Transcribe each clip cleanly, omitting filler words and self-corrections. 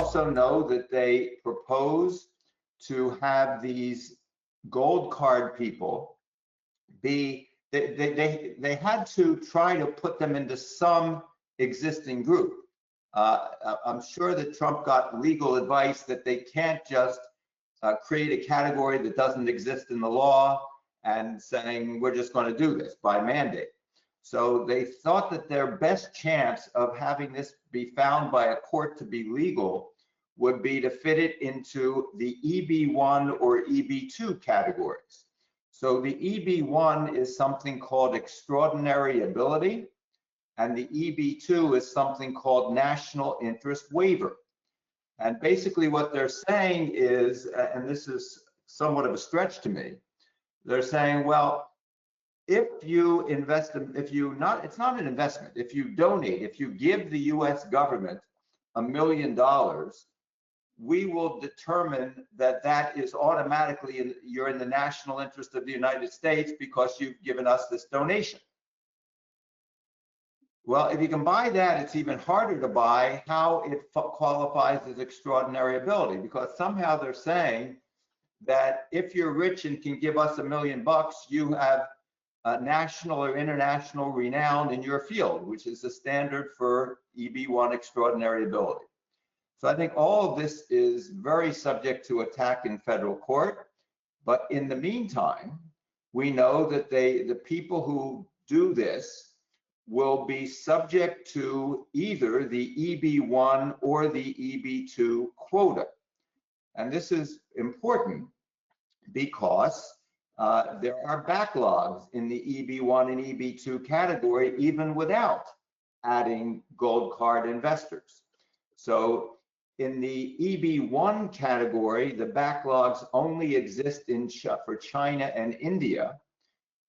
also know that they propose to have these gold card people be, they had to try to put them into some existing group. I'm sure that Trump got legal advice that they can't just create a category that doesn't exist in the law and saying we're just going to do this by mandate. So they thought that their best chance of having this be found by a court to be legal would be to fit it into the EB1 or EB2 categories. So the EB1 is something called extraordinary ability, and the EB2 is something called national interest waiver. And basically what they're saying is, and this is somewhat of a stretch to me, they're saying, well, if you invest, it's not an investment, if you donate, if you give the US government $1 million, we will determine that that is automatically, you're in the national interest of the United States because you've given us this donation. Well, if you can buy that, it's even harder to buy how it qualifies as extraordinary ability, because somehow they're saying that if you're rich and can give us $1 million, you have national or international renown in your field, which is the standard for EB1 extraordinary ability. So I think all of this is very subject to attack in federal court. But in the meantime, we know that the people who do this will be subject to either the EB1 or the EB2 quota. And this is important because there are backlogs in the EB1 and EB2 category, even without adding gold card investors. So in the EB1 category, the backlogs only exist for China and India,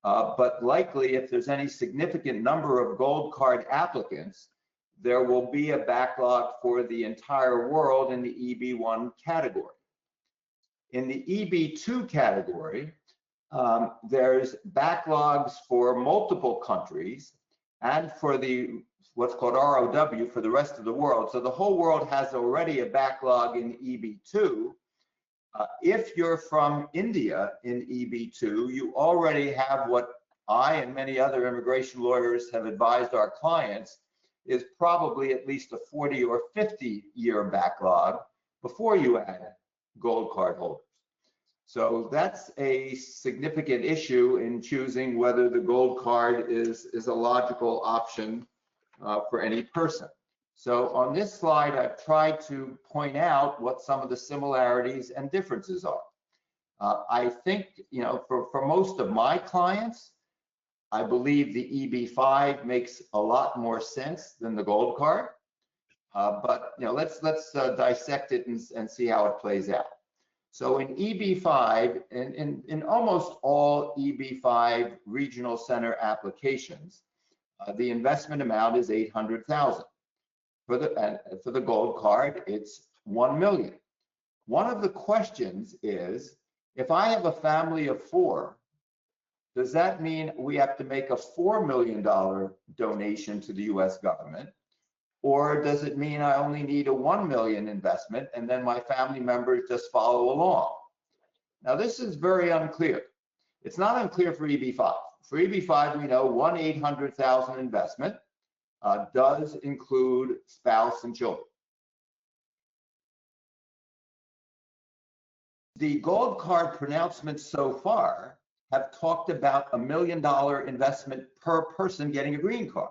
but likely if there's any significant number of gold card applicants, there will be a backlog for the entire world in the EB1 category. In the EB2 category, there's backlogs for multiple countries and for the what's called ROW for the rest of the world. So the whole world has already a backlog in EB2. If you're from India in EB2, you already have what I and many other immigration lawyers have advised our clients is probably at least a 40 or 50 year backlog before you add gold card holders. So that's a significant issue in choosing whether the gold card is a logical option for any person. So on this slide, I've tried to point out what some of the similarities and differences are. I think, for most of my clients, I believe the EB5 makes a lot more sense than the gold card. But let's dissect it and see how it plays out. So in EB5, in almost all EB5 regional center applications, the investment amount is $800,000. For the gold card, it's $1 million. One of the questions is, if I have a family of 4, does that mean we have to make a $4 million donation to the US government? Or does it mean I only need a $1 million investment and then my family members just follow along? Now, this is very unclear. It's not unclear for EB5. For EB5, we know 1/800,000 investment does include spouse and children. The gold card pronouncements so far have talked about $1 million investment per person getting a green card.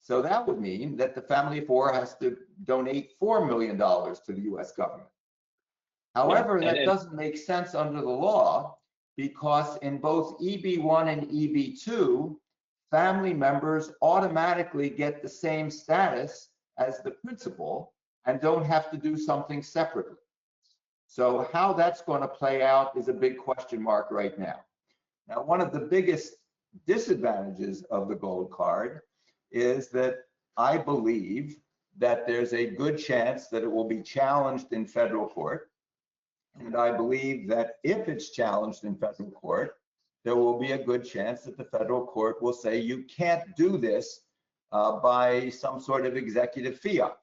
So that would mean that the family of 4 has to donate $4 million to the US government. However, that doesn't make sense under the law, because in both EB1 and EB2, family members automatically get the same status as the principal and don't have to do something separately. So how that's going to play out is a big question mark right now. Now, one of the biggest disadvantages of the gold card is that I believe that there's a good chance that it will be challenged in federal court. And I believe that if it's challenged in federal court, there will be a good chance that the federal court will say you can't do this by some sort of executive fiat.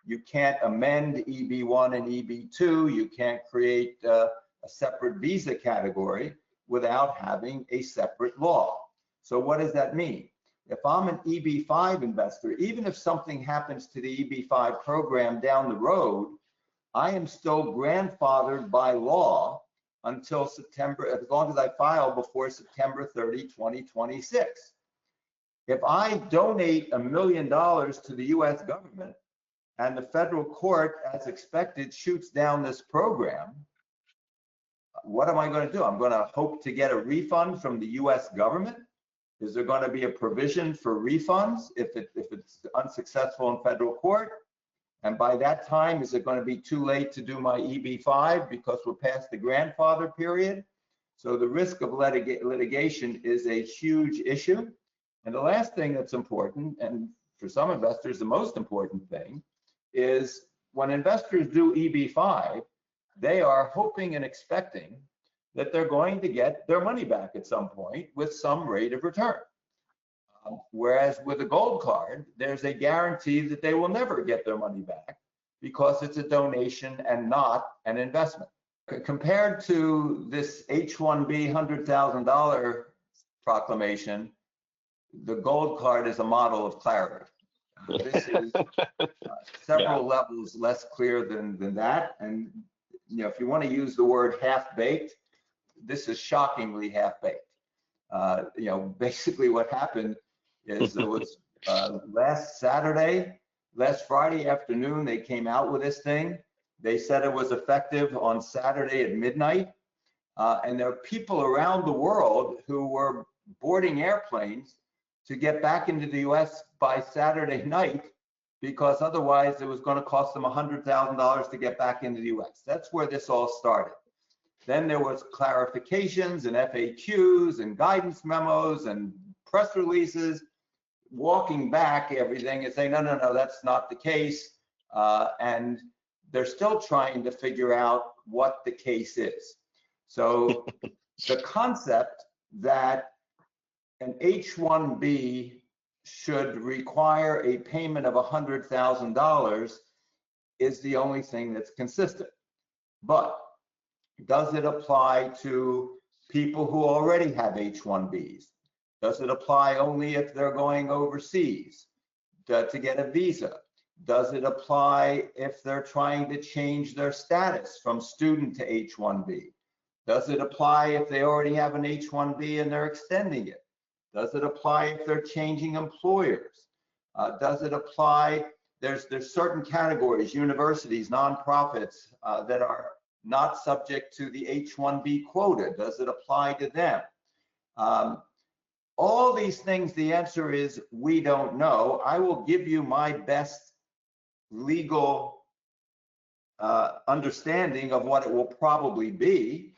You can't amend EB1 and EB2. You can't create a separate visa category without having a separate law. So what does that mean? If I'm an EB5 investor, even if something happens to the EB5 program down the road, I am still grandfathered by law until September, as long as I file before September 30, 2026. If I donate $1 million to the US government and the federal court, as expected, shoots down this program, what am I going to do? I'm going to hope to get a refund from the US government? Is there going to be a provision for refunds if it's unsuccessful in federal court? And by that time, is it going to be too late to do my EB5 because we're past the grandfather period? So the risk of litigation is a huge issue. And the last thing that's important, and for some investors, the most important thing, is when investors do EB5, they are hoping and expecting that they're going to get their money back at some point with some rate of return. Whereas with a gold card, there's a guarantee that they will never get their money back because it's a donation and not an investment. Compared to this H-1B $100,000 proclamation, the gold card is a model of clarity. This is several levels less clear than that. And if you want to use the word half-baked, this is shockingly half-baked. Basically what happened is there was last Friday afternoon, they came out with this thing. They said it was effective on Saturday at midnight. And there are people around the world who were boarding airplanes to get back into the US by Saturday night, because otherwise it was going to cost them $100,000 to get back into the US. That's where this all started. Then there was clarifications and FAQs and guidance memos and press releases walking back everything and saying, no, that's not the case. And they're still trying to figure out what the case is. So the concept that an H-1B should require a payment of $100,000 is the only thing that's consistent. But does it apply to people who already have H-1Bs? Does it apply only if they're going overseas to get a visa? Does it apply if they're trying to change their status from student to H-1B? Does it apply if they already have an H-1B and they're extending it? Does it apply if they're changing employers? Does it apply, there's certain categories, universities, nonprofits that are not subject to the H-1B quota. Does it apply to them? All these things, the answer is we don't know. I will give you my best legal understanding of what it will probably be,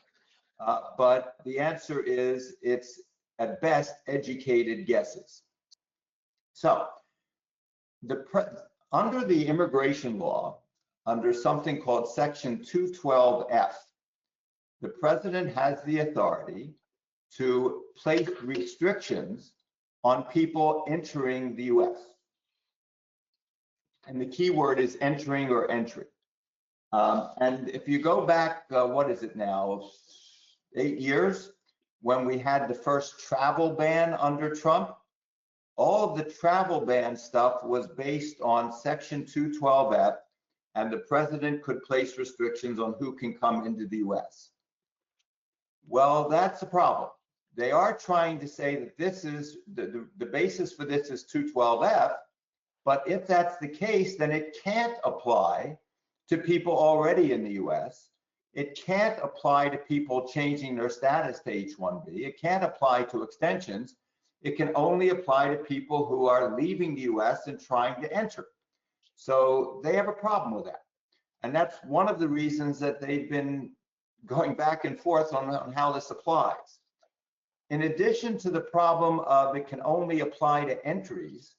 but the answer is it's at best educated guesses. So under the immigration law, under something called Section 212F, the president has the authority to place restrictions on people entering the US. And the key word is entering or entry. And if you go back, what is it now, 8 years, when we had the first travel ban under Trump, all of the travel ban stuff was based on Section 212F, and the president could place restrictions on who can come into the US. Well, that's a problem. They are trying to say that this is, the basis for this is 212F, but if that's the case, then it can't apply to people already in the US. It can't apply to people changing their status to H-1B. It can't apply to extensions. It can only apply to people who are leaving the US and trying to enter. So they have a problem with that. And that's one of the reasons that they've been going back and forth on how this applies. In addition to the problem of it can only apply to entries,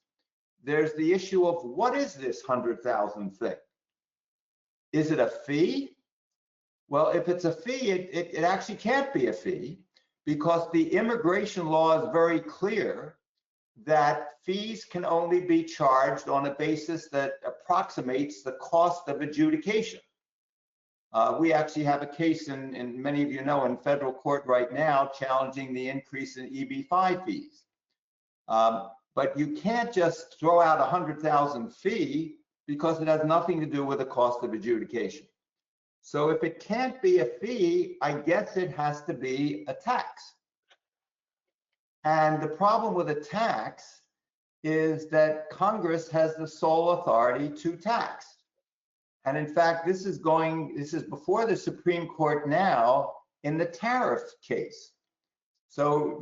there's the issue of what is this 100,000 thing? Is it a fee? Well, if it's a fee, it actually can't be a fee, because the immigration law is very clear that fees can only be charged on a basis that a approximates the cost of adjudication. We actually have a case in many of you know, in federal court right now challenging the increase in EB-5 fees. But you can't just throw out a $100,000 fee because it has nothing to do with the cost of adjudication. So if it can't be a fee, I guess it has to be a tax. And the problem with a tax is that Congress has the sole authority to tax. And in fact, this is before the Supreme Court now in the tariff case. So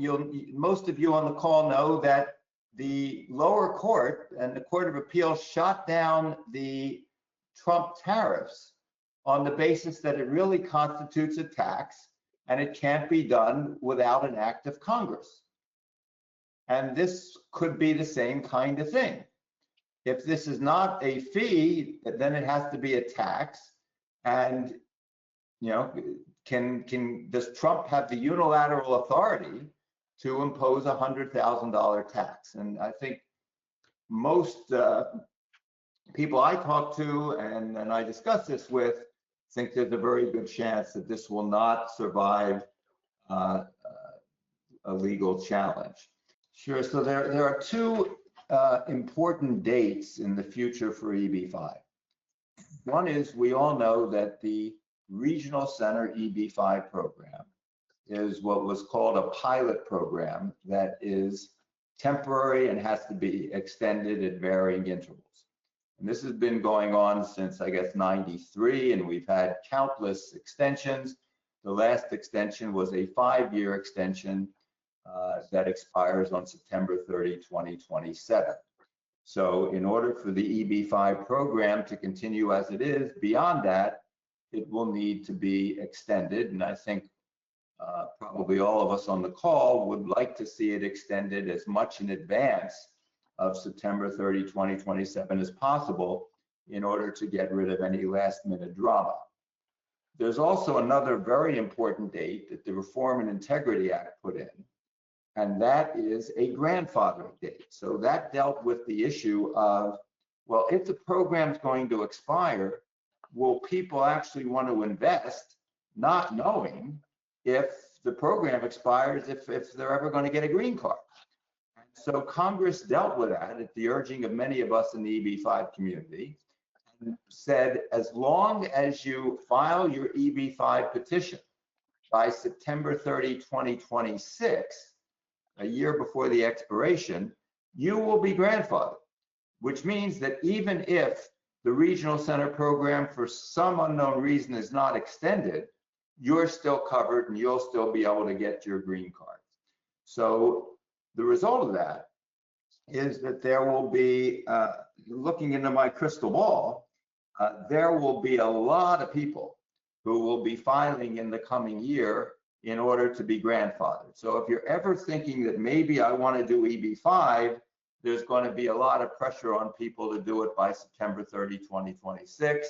most of you on the call know that the lower court and the Court of Appeals shot down the Trump tariffs on the basis that it really constitutes a tax and it can't be done without an act of Congress. And this could be the same kind of thing. If this is not a fee, then it has to be a tax. And, you know, does Trump have the unilateral authority to impose a $100,000 tax? And I think most people I talk to and I discuss this with think there's a very good chance that this will not survive a legal challenge. Sure, so there are two important dates in the future for EB-5. One is we all know that the Regional Center EB-5 program is what was called a pilot program that is temporary and has to be extended at varying intervals. And this has been going on since, I guess, '93, and we've had countless extensions. The last extension was a 5-year extension that expires on September 30, 2027. So in order for the EB-5 program to continue as it is, beyond that, it will need to be extended. And I think probably all of us on the call would like to see it extended as much in advance of September 30, 2027 as possible in order to get rid of any last minute drama. There's also another very important date that the Reform and Integrity Act put in, and that is a grandfathering date. So that dealt with the issue of, well, if the program's going to expire, will people actually want to invest not knowing if the program expires, if they're ever going to get a green card? And so Congress dealt with that at the urging of many of us in the EB-5 community and said, as long as you file your EB-5 petition by September 30, 2026, a year before the expiration, you will be grandfathered, which means that even if the Regional Center program for some unknown reason is not extended, you're still covered and you'll still be able to get your green card. So the result of that is that there will be, looking into my crystal ball, there will be a lot of people who will be filing in the coming year in order to be grandfathered. So if you're ever thinking that maybe I want to do EB-5, there's going to be a lot of pressure on people to do it by September 30, 2026.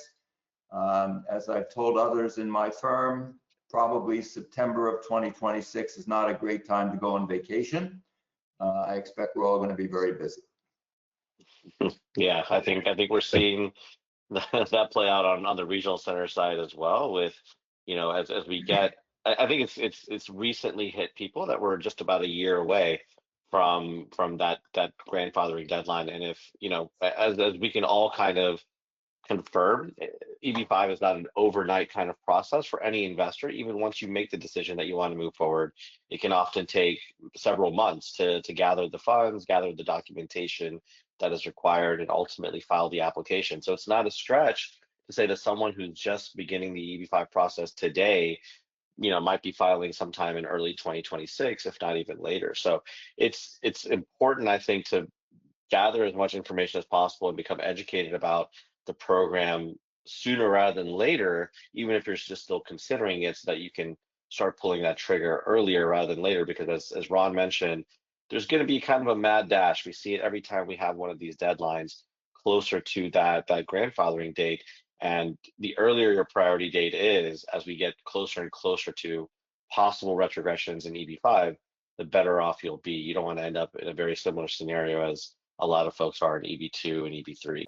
As I've told others in my firm, probably September of 2026 is not a great time to go on vacation. I expect we're all going to be very busy. Yeah, I think we're seeing that play out on the regional center side as well. With, you know, as we get, I think it's recently hit people that we're just about a year away from that grandfathering deadline. And if, you know, as we can all kind of confirm, EB-5 is not an overnight kind of process for any investor. Even once you make the decision that you want to move forward, it can often take several months to gather the funds, gather the documentation that is required, and ultimately file the application. So it's not a stretch to say that someone who's just beginning the EB-5 process today, you know, might be filing sometime in early 2026, if not even later. So it's important, I think, to gather as much information as possible and become educated about the program sooner rather than later, even if you're just still considering it, so that you can start pulling that trigger earlier rather than later. Because as Ron mentioned, there's going to be kind of a mad dash. We see it every time we have one of these deadlines closer to that grandfathering date. And the earlier your priority date is, as we get closer and closer to possible retrogressions in EB-5, the better off you'll be. You don't want to end up in a very similar scenario as a lot of folks are in EB-2 and EB-3.